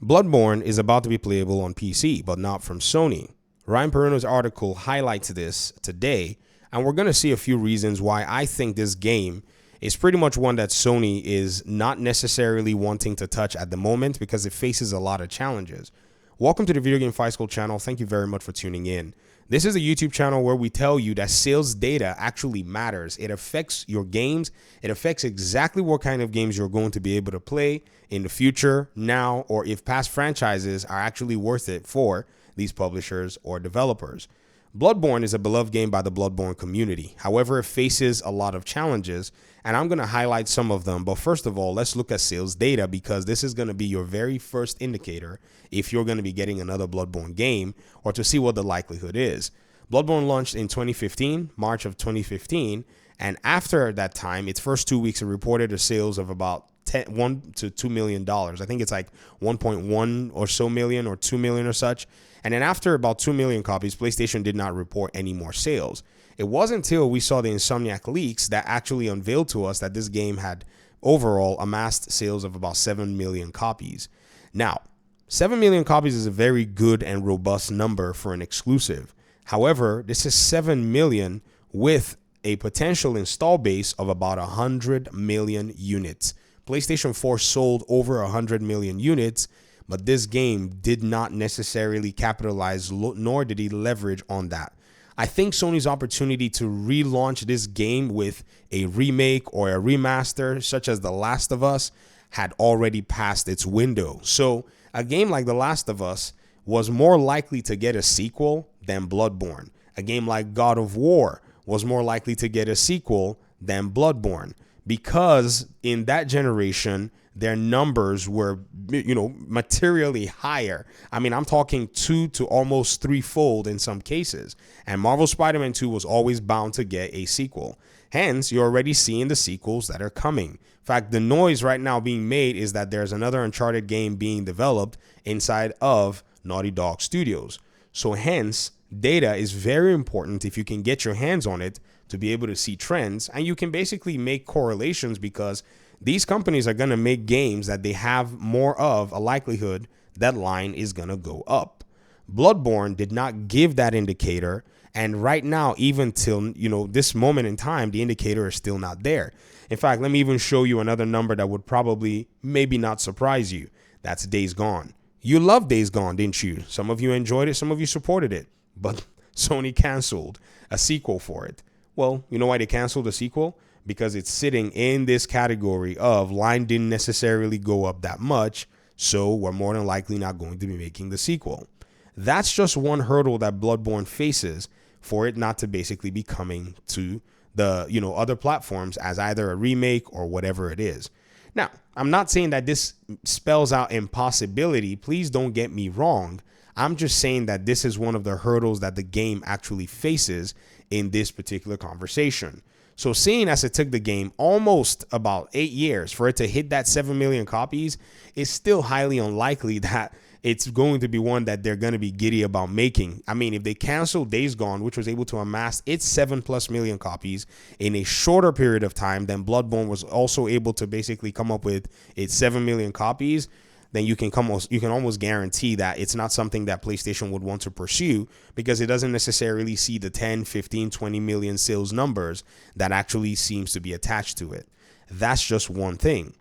Bloodborne is about to be playable on PC, but not from Sony. Ryan Perino's article highlights this today, and we're going to see a few reasons why I think this game is pretty much one that Sony is not necessarily wanting to touch at the moment because it faces a lot of challenges. Welcome to the Video Game Fight School channel. Thank you very much for tuning in. This is a YouTube channel where we tell you that sales data actually matters. It affects your games. It affects exactly what kind of games you're going to be able to play in the future, now, or if past franchises are actually worth it for these publishers or developers. Bloodborne is a beloved game by the Bloodborne community. However, it faces a lot of challenges, and I'm going to highlight some of them. But first of all, let's look at sales data, because this is going to be your very first indicator if you're going to be getting another Bloodborne game, or to see what the likelihood is. Bloodborne launched in 2015, March of 2015, and after that time, its first 2 weeks, it reported a sales of about $1 to $2 million. I think it's like 1.1 or so million or 2 million or such. And then after about 2 million copies, PlayStation did not report any more sales. It wasn't until we saw the Insomniac leaks that actually unveiled to us that this game had overall amassed sales of about 7 million copies. Now, 7 million copies is a very good and robust number for an exclusive. However, this is 7 million with a potential install base of about 100 million units. PlayStation 4 sold over 100 million units, but this game did not necessarily capitalize, nor did he leverage on that. I think Sony's opportunity to relaunch this game with a remake or a remaster, such as The Last of Us, had already passed its window. So a game like The Last of Us was more likely to get a sequel than Bloodborne. A game like God of War was more likely to get a sequel than Bloodborne, because in that generation, their numbers were, materially higher. I mean, I'm talking 2 to almost 3-fold in some cases. And Marvel Spider-Man 2 was always bound to get a sequel. Hence, you're already seeing the sequels that are coming. In fact, the noise right now being made is that there's another Uncharted game being developed inside of Naughty Dog Studios. So hence, data is very important if you can get your hands on it to be able to see trends. And you can basically make correlations, because these companies are going to make games that they have more of a likelihood that line is going to go up. Bloodborne did not give that indicator. And right now, even till, this moment in time, the indicator is still not there. In fact, let me even show you another number that would probably maybe not surprise you. That's Days Gone. You loved Days Gone, didn't you? Some of you enjoyed it. Some of you supported it. But Sony canceled a sequel for it. Well, you know why they canceled the sequel? Because it's sitting in this category of line didn't necessarily go up that much, so we're more than likely not going to be making the sequel. That's just one hurdle that Bloodborne faces for it not to basically be coming to the, other platforms as either a remake or whatever it is. Now, I'm not saying that this spells out impossibility. Please don't get me wrong. I'm just saying that this is one of the hurdles that the game actually faces in this particular conversation. So seeing as it took the game almost about 8 years for it to hit that 7 million copies, it's still highly unlikely that it's going to be one that they're going to be giddy about making. I mean, if they cancel Days Gone, which was able to amass its 7+ million copies in a shorter period of time than Bloodborne was also able to basically come up with its 7 million copies, then you can almost guarantee that it's not something that PlayStation would want to pursue, because it doesn't necessarily see the 10, 15, 20 million sales numbers that actually seems to be attached to it. That's just one thing.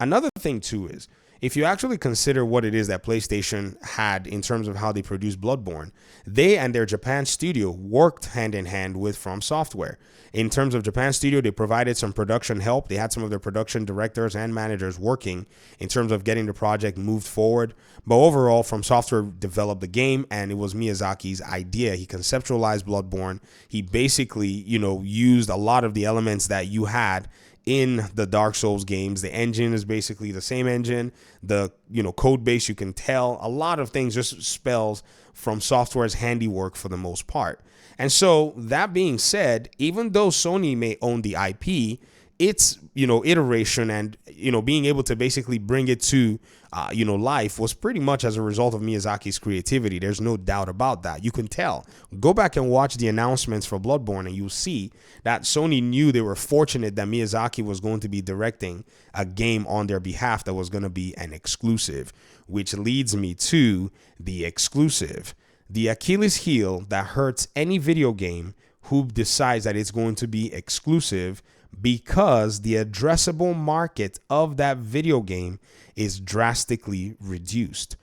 Another thing too is, if you actually consider what it is that PlayStation had in terms of how they produced Bloodborne, they and their Japan studio worked hand in hand with From Software. In terms of Japan studio, they provided some production help. They had some of their production directors and managers working in terms of getting the project moved forward. But overall, From Software developed the game, and it was Miyazaki's idea. He conceptualized Bloodborne. He basically, used a lot of the elements that you had in the Dark Souls games. The engine is basically the same engine. The code base, you can tell a lot of things just spells From Software's handiwork for the most part. And so that being said, even though Sony may own the IP, its, iteration and, being able to basically bring it to, life was pretty much as a result of Miyazaki's creativity. There's no doubt about that. You can tell. Go back and watch the announcements for Bloodborne and you'll see that Sony knew they were fortunate that Miyazaki was going to be directing a game on their behalf that was going to be an exclusive, which leads me to the exclusive. The Achilles heel that hurts any video game who decides that it's going to be exclusive, because the addressable market of that video game is drastically reduced.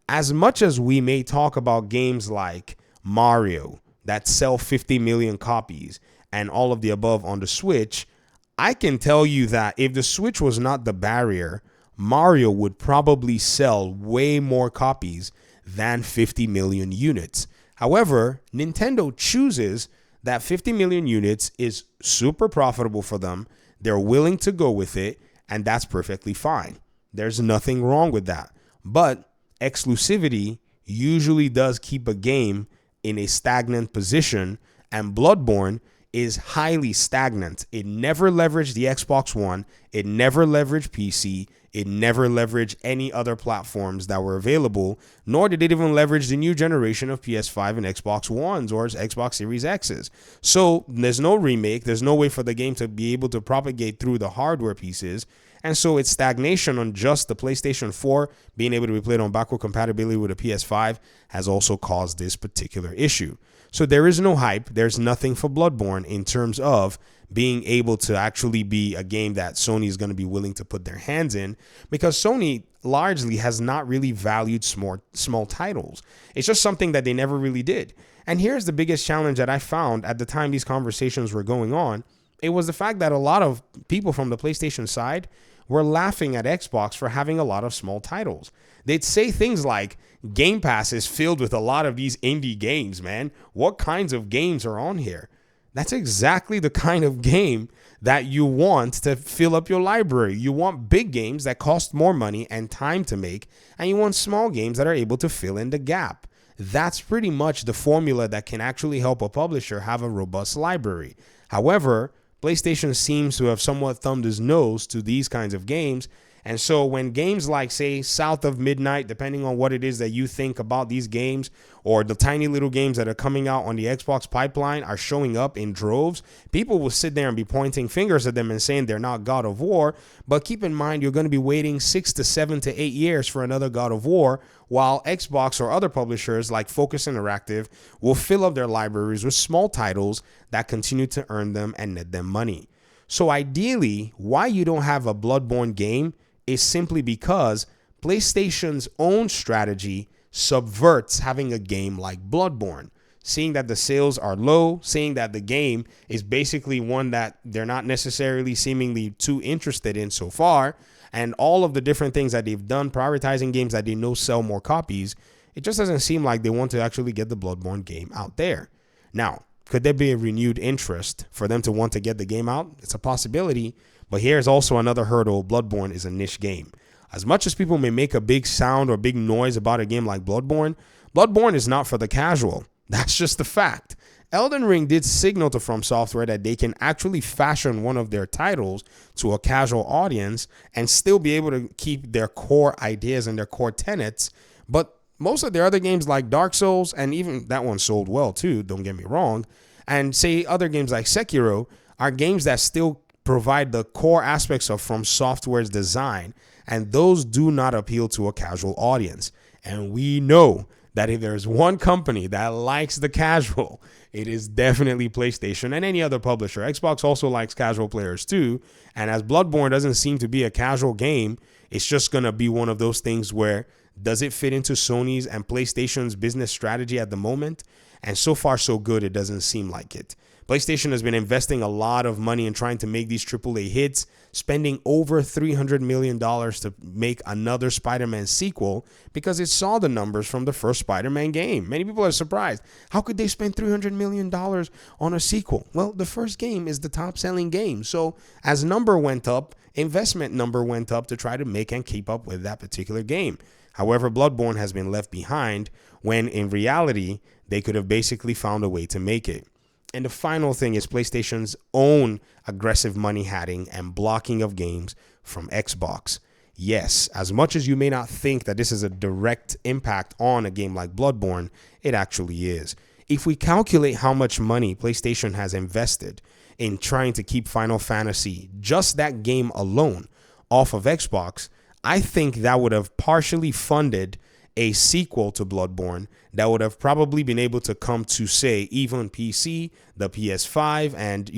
As much as we may talk about games like Mario that sell 50 million copies and all of the above on the Switch, I can tell you that if the Switch was not the barrier, Mario would probably sell way more copies than 50 million units. However, Nintendo chooses that 50 million units is super profitable for them. They're willing to go with it, and that's perfectly fine. There's nothing wrong with that. But exclusivity usually does keep a game in a stagnant position, and Bloodborne is highly stagnant. It never leveraged the Xbox One. It never leveraged PC. It never leveraged any other platforms that were available, nor did it even leverage the new generation of PS5 and Xbox Ones or Xbox Series X's. So there's no remake. There's no way for the game to be able to propagate through the hardware pieces. And so its stagnation on just the PlayStation 4 being able to be played on backward compatibility with a PS5 has also caused this particular issue. So there is no hype. There's nothing for Bloodborne in terms of being able to actually be a game that Sony is going to be willing to put their hands in, because Sony largely has not really valued small titles. It's just something that they never really did. And here's the biggest challenge that I found at the time these conversations were going on. It was the fact that a lot of people from the PlayStation side were laughing at Xbox for having a lot of small titles. They'd say things like, Game Pass is filled with a lot of these indie games, man. What kinds of games are on here? That's exactly the kind of game that you want to fill up your library. You want big games that cost more money and time to make, and you want small games that are able to fill in the gap. That's pretty much the formula that can actually help a publisher have a robust library. However, PlayStation seems to have somewhat thumbed his nose to these kinds of games. And so when games like, say, South of Midnight, depending on what it is that you think about these games, or the tiny little games that are coming out on the Xbox pipeline are showing up in droves, people will sit there and be pointing fingers at them and saying they're not God of War. But keep in mind, you're going to be waiting 6 to 7 to 8 years for another God of War, while Xbox or other publishers like Focus Interactive will fill up their libraries with small titles that continue to earn them and net them money. So ideally, why you don't have a Bloodborne game is simply because PlayStation's own strategy subverts having a game like Bloodborne. Seeing that the sales are low, seeing that the game is basically one that they're not necessarily seemingly too interested in so far, and all of the different things that they've done, prioritizing games that they know sell more copies, it just doesn't seem like they want to actually get the Bloodborne game out there. Now, could there be a renewed interest for them to want to get the game out? It's a possibility, but here's also another hurdle. Bloodborne is a niche game. As much as people may make a big sound or big noise about a game like Bloodborne, Bloodborne is not for the casual. That's just the fact. Elden Ring did signal to From Software that they can actually fashion one of their titles to a casual audience and still be able to keep their core ideas and their core tenets. But most of their other games like Dark Souls, and even that one sold well too, don't get me wrong, and say other games like Sekiro are games that still provide the core aspects of From Software's design, and those do not appeal to a casual audience. And we know that if there's one company that likes the casual, it is definitely PlayStation and any other publisher. Xbox also likes casual players too, and as Bloodborne doesn't seem to be a casual game, it's just going to be one of those things where, does it fit into Sony's and PlayStation's business strategy at the moment? And so far, so good, it doesn't seem like it. PlayStation has been investing a lot of money in trying to make these AAA hits, spending over $300 million to make another Spider-Man sequel because it saw the numbers from the first Spider-Man game. Many people are surprised. How could they spend $300 million on a sequel? Well, the first game is the top-selling game. So as number went up, investment number went up to try to make and keep up with that particular game. However, Bloodborne has been left behind when in reality, they could have basically found a way to make it. And the final thing is PlayStation's own aggressive money hatting and blocking of games from Xbox. Yes, as much as you may not think that this is a direct impact on a game like Bloodborne, it actually is. If we calculate how much money PlayStation has invested in trying to keep Final Fantasy, just that game alone, off of Xbox, I think that would have partially funded a sequel to Bloodborne that would have probably been able to come to, say, even PC, the PS5, and,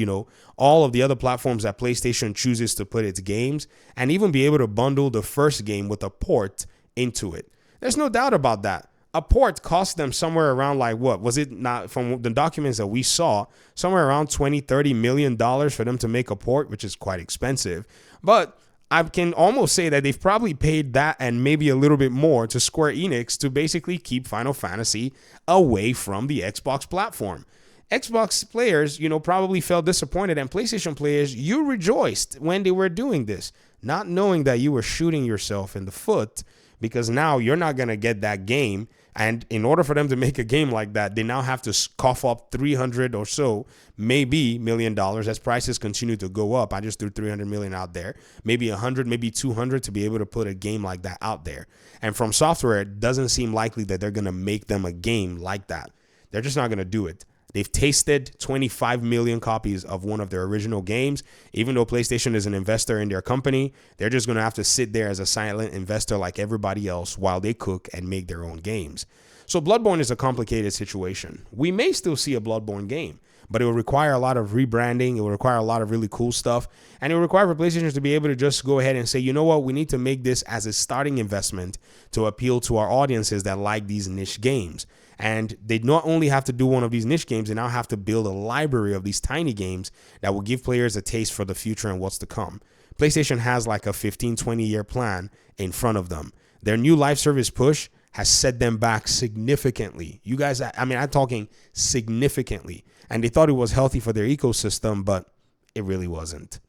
all of the other platforms that PlayStation chooses to put its games, and even be able to bundle the first game with a port into it. There's no doubt about that. A port cost them somewhere around, like, what was it, not from the documents that we saw, somewhere around $20-30 million for them to make a port, which is quite expensive. But I can almost say that they've probably paid that and maybe a little bit more to Square Enix to basically keep Final Fantasy away from the Xbox platform. Xbox players, probably felt disappointed, and PlayStation players, you rejoiced when they were doing this, not knowing that you were shooting yourself in the foot, because now you're not going to get that game. And in order for them to make a game like that, they now have to cough up 300 or so, maybe $1 million as prices continue to go up. I just threw 300 million out there, maybe 100, maybe 200 to be able to put a game like that out there. And From Software, it doesn't seem likely that they're going to make them a game like that. They're just not going to do it. They've tasted 25 million copies of one of their original games. Even though PlayStation is an investor in their company, they're just going to have to sit there as a silent investor like everybody else while they cook and make their own games. So Bloodborne is a complicated situation. We may still see a Bloodborne game, but it will require a lot of rebranding. It will require a lot of really cool stuff. And it will require for PlayStation to be able to just go ahead and say, you know what, we need to make this as a starting investment to appeal to our audiences that like these niche games. And they not only have to do one of these niche games, they now have to build a library of these tiny games that will give players a taste for the future and what's to come. PlayStation has like a 15-20 year plan in front of them. Their new live service push has set them back significantly. You guys, I'm talking significantly. And they thought it was healthy for their ecosystem, but it really wasn't.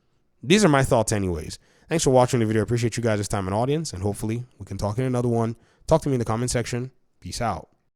These are my thoughts anyways. Thanks for watching the video. I appreciate you guys' time and audience, and hopefully we can talk in another one. Talk to me in the comment section. Peace out.